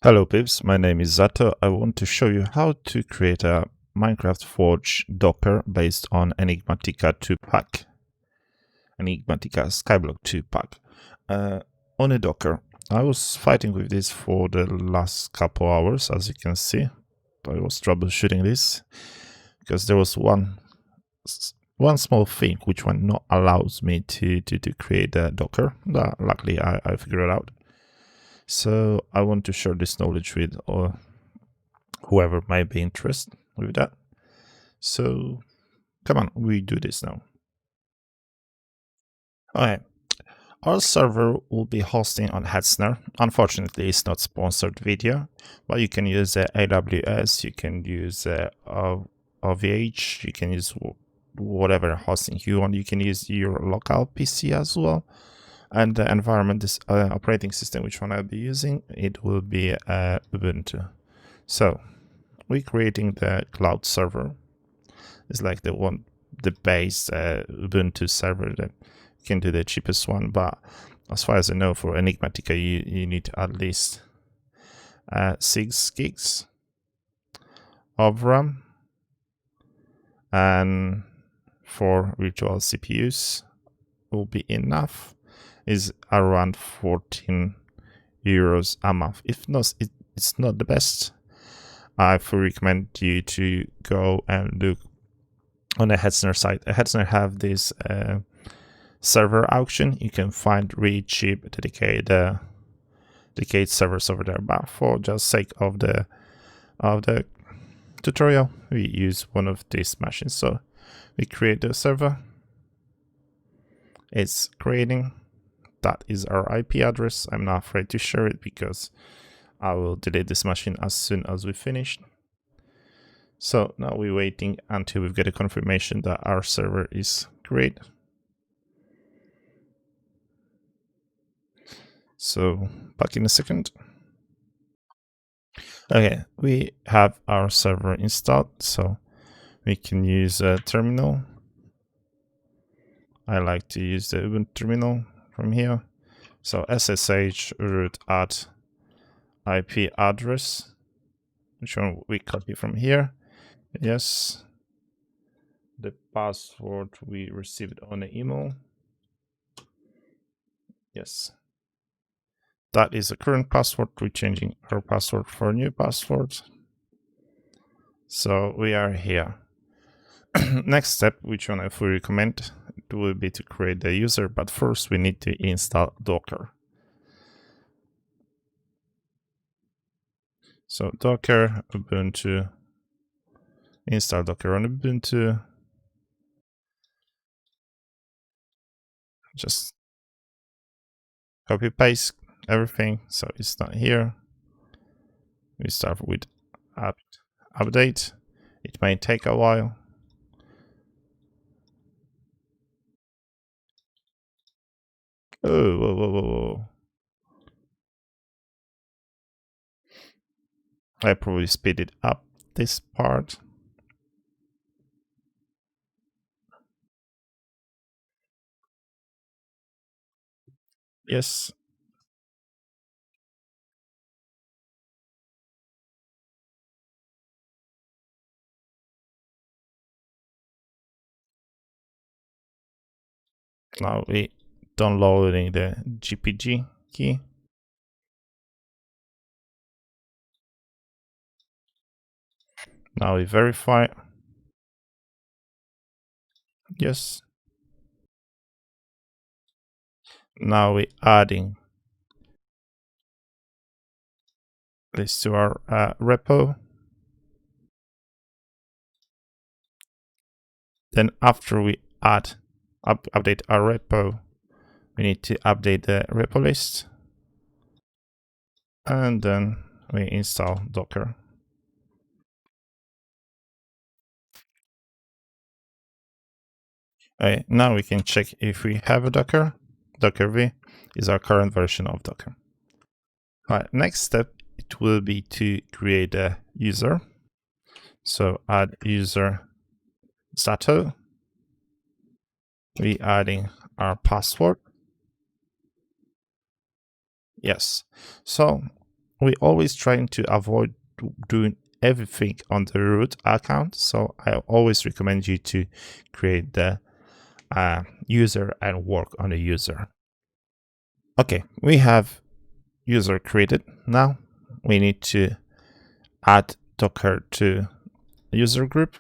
Hello peeps, my name is Zato. I want to show you how to create a Minecraft Forge Docker based on Enigmatica 2 pack. Enigmatica Skyblock 2 pack. On a Docker. I was fighting with this for the last couple hours, as you can see. I was troubleshooting this because there was one small thing which one not allows me to create a Docker. Luckily I figured it out. So I want to share this knowledge with whoever might be interested with that. So come on, we do this now. Okay, our server will be hosting on Hetzner. Unfortunately, it's not sponsored video, but you can use AWS, you can use OVH, you can use whatever hosting you want. You can use your local PC as well. And the environment, this operating system, which one I'll be using, it will be Ubuntu. So we're creating the cloud server. It's like the base Ubuntu server that can do the cheapest one. But as far as I know, for Enigmatica, you need at least 6 gigs of RAM and 4 virtual CPUs will be enough. Is around 14 euros a month. If not, it's not the best. I recommend you to go and look on the Hetzner site. Hetzner have this server auction. You can find really cheap dedicated servers over there. But for just sake of the tutorial, we use one of these machines. So we create the server. It's creating. That is our IP address. I'm not afraid to share it because I will delete this machine as soon as we finish. So now we're waiting until we get a confirmation that our server is great. So back in a second. Okay, we have our server installed, so we can use a terminal. I like to use the Ubuntu terminal from here. So SSH root at IP address, which one we copy from here. Yes. The password we received on the email. Yes. That is the current password. We're changing our password for a new password. So we are here. Next step, which one I fully recommend, it will be to create the user, but first we need to install Docker. So Docker, Ubuntu, install Docker on Ubuntu. Just copy paste everything, so it's not here. We start with update. It may take a while. Oh, whoa. I probably speed it up this part. Yes. Now we downloading the GPG key. Now we verify. Yes. Now we adding this to our repo. Then after we update our repo, we need to update the repo list. And then we install Docker. Okay, now we can check if we have a Docker. Docker V is our current version of Docker. All right, next step, it will be to create a user. So add user Zato. We adding our password. Yes. So we always trying to avoid doing everything on the root account. So I always recommend you to create the user and work on a user. Okay, we have user created. Now we need to add Docker to user group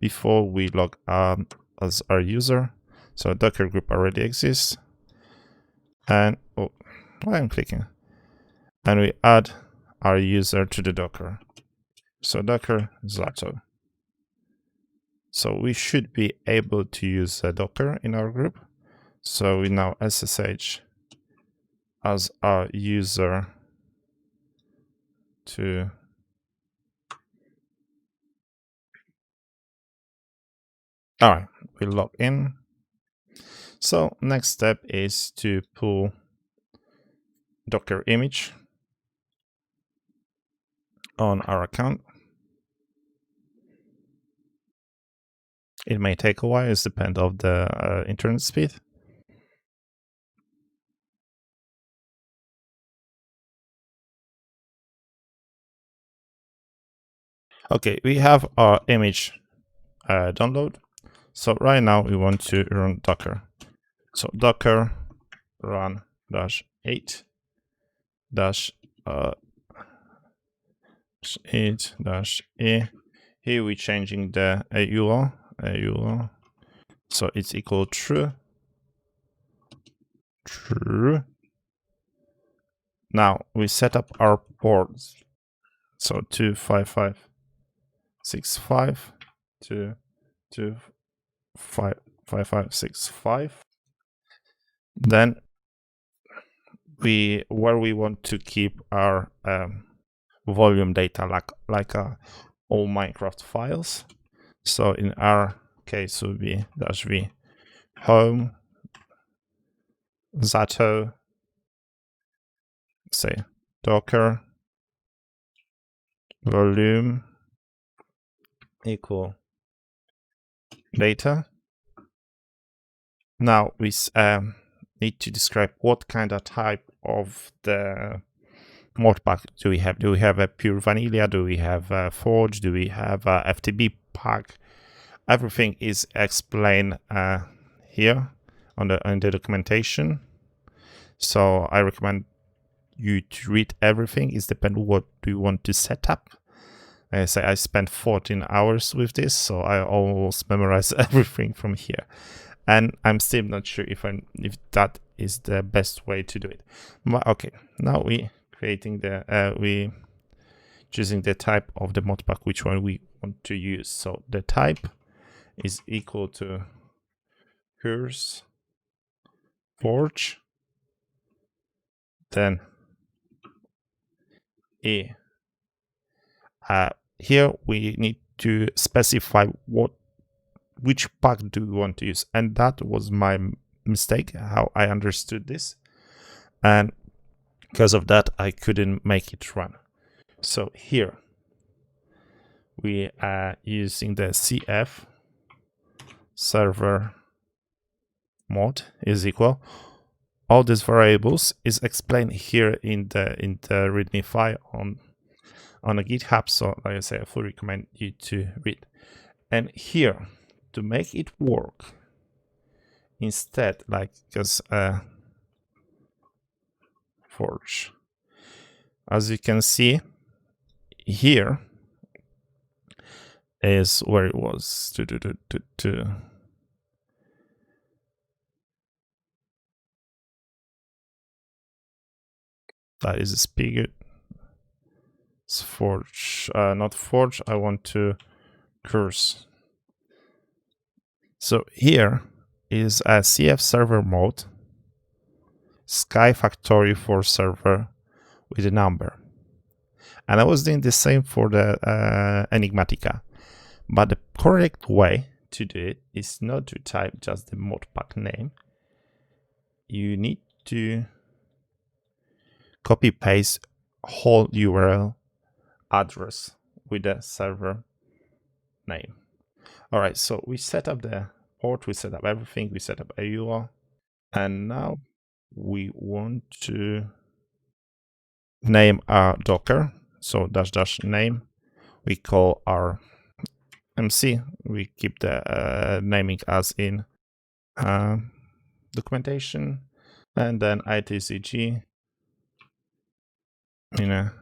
before we log on as our user. So Docker group already exists. And oh, why I'm clicking. And we add our user to the Docker. So Docker Zato. So we should be able to use Docker in our group. So we now SSH as our user to all right, we log in. So next step is to pull Docker image on our account. It may take a while, it depends on the internet speed. Okay, we have our image download. So right now we want to run Docker. So Docker run -8 -8-e. Here we're changing the AUR. So it's equal true. Now we set up our ports. So 25565 to 25565. Then where we want to keep our volume data like all Minecraft files. So in our case will be -v home Zato, say Docker volume equal data. Now we need to describe what kind of type of the modpack do we have. Do we have a pure vanilla? Do we have a forge? Do we have a FTP pack? Everything is explained here on the documentation. So I recommend you to read everything. It depends what do you want to set up. I say I spent 14 hours with this, so I almost memorize everything from here. And I'm still not sure if that is the best way to do it. But okay, now we creating we choosing the type of the modpack, which one we want to use. So the type is equal to here's forge, then a. Here we need to specify which pack do we want to use, and that was my mistake how I understood this, and because of that I couldn't make it run. So here we are using the cf server mod is equal. All these variables is explained here in the readme file on a GitHub. So like I say, I fully recommend you to read. And here to make it work, instead, like because forge, as you can see here is where it was that is a spigot. It's forge, not forge. I want to curse. So here is a CF server mode, Sky Factory for server with a number. And I was doing the same for the Enigmatica. But the correct way to do it is not to type just the modpack name. You need to copy paste whole URL address with the server name. All right, so we set up the port, we set up everything, we set up AUR, and now we want to name our Docker. So dash name. We call our MC. We keep the naming as in documentation, and then itcg in a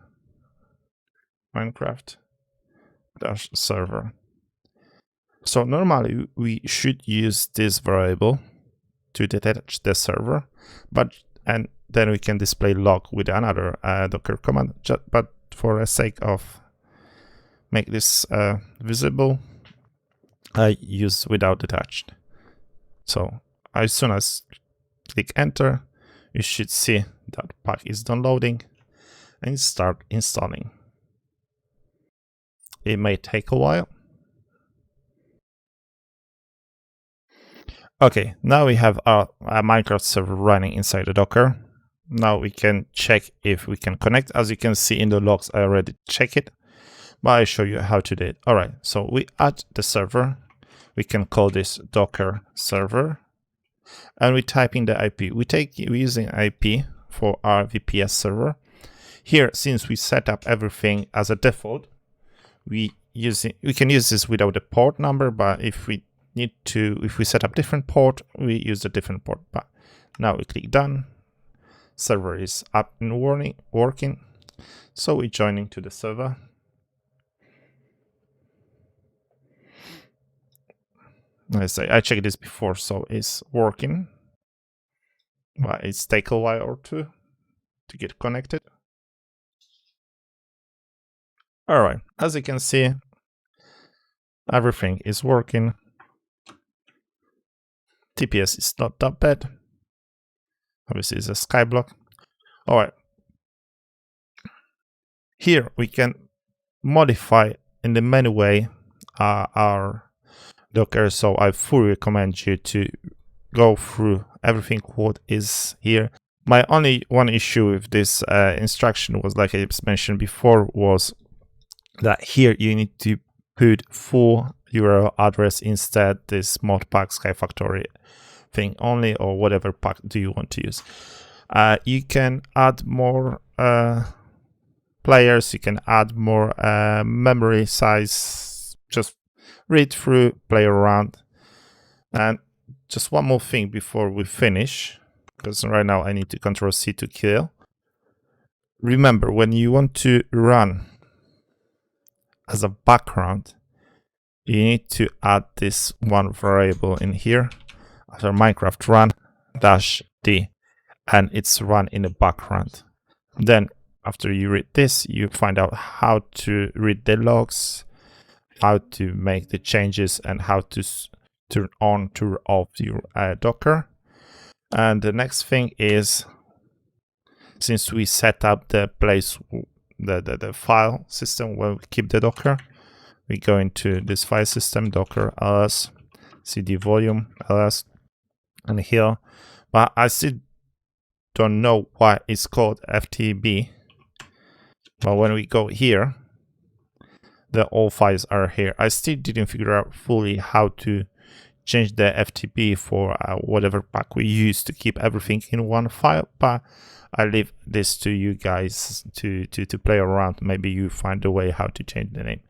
Minecraft dash server. So normally we should use this variable to detach the server, and then we can display log with another Docker command. But for the sake of make this visible, I use without detached. So as soon as click enter, you should see that pack is downloading and start installing. It may take a while. Okay, now we have our Minecraft server running inside the Docker. Now we can check if we can connect. As you can see in the logs, I already check it, but I show you how to do it. All right, so we add the server. We can call this Docker server, and we type in the IP. We're using IP for our VPS server. Here, since we set up everything as a default, we can use this without the port number, but if we set up different port, we use a different port. But now we click done. Server is up and working. So we're joining to the server. I checked this before, so it's working. But it's take a while or two to get connected. All right, as you can see, everything is working. TPS is not that bad. Obviously, it's a skyblock. All right. Here we can modify in the menu way our Docker. So I fully recommend you to go through everything what is here. My only one issue with this instruction was, like I mentioned before, was that here you need to put full URL address instead this modpack Sky Factory thing only, or whatever pack do you want to use. You can add more players, you can add more memory size, just read through, play around. And just one more thing before we finish, because right now I need to Ctrl+C to kill. Remember, when you want to run as a background, you need to add this one variable in here, after Minecraft run -d, and it's run in the background. Then after you read this, you find out how to read the logs, how to make the changes, and how to turn on, turn off your Docker. And the next thing is, since we set up the place, the file system where we keep the Docker, we go into this file system, Docker ls, cd volume ls, and here, but I still don't know why it's called ftb. But when we go here, all files are here. I still didn't figure out fully how to change the FTP for whatever pack we use to keep everything in one file, but I leave this to you guys to play around. Maybe you find a way how to change the name.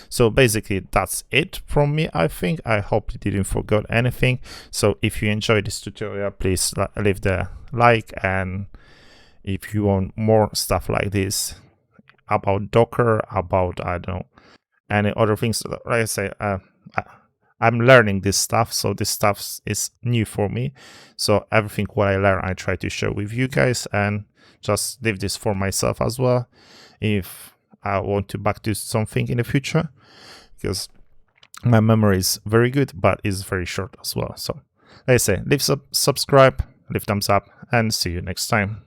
So basically that's it from me, I think. I hope you didn't forget anything. So if you enjoyed this tutorial, please leave the like, and if you want more stuff like this about Docker, about, I don't know, any other things, like I say, I'm learning this stuff, so this stuff is new for me. So everything what I learn, I try to share with you guys, and just leave this for myself as well, if I want to back to something in the future, because my memory is very good, but it's very short as well. So like I say, leave subscribe, leave thumbs up, and see you next time.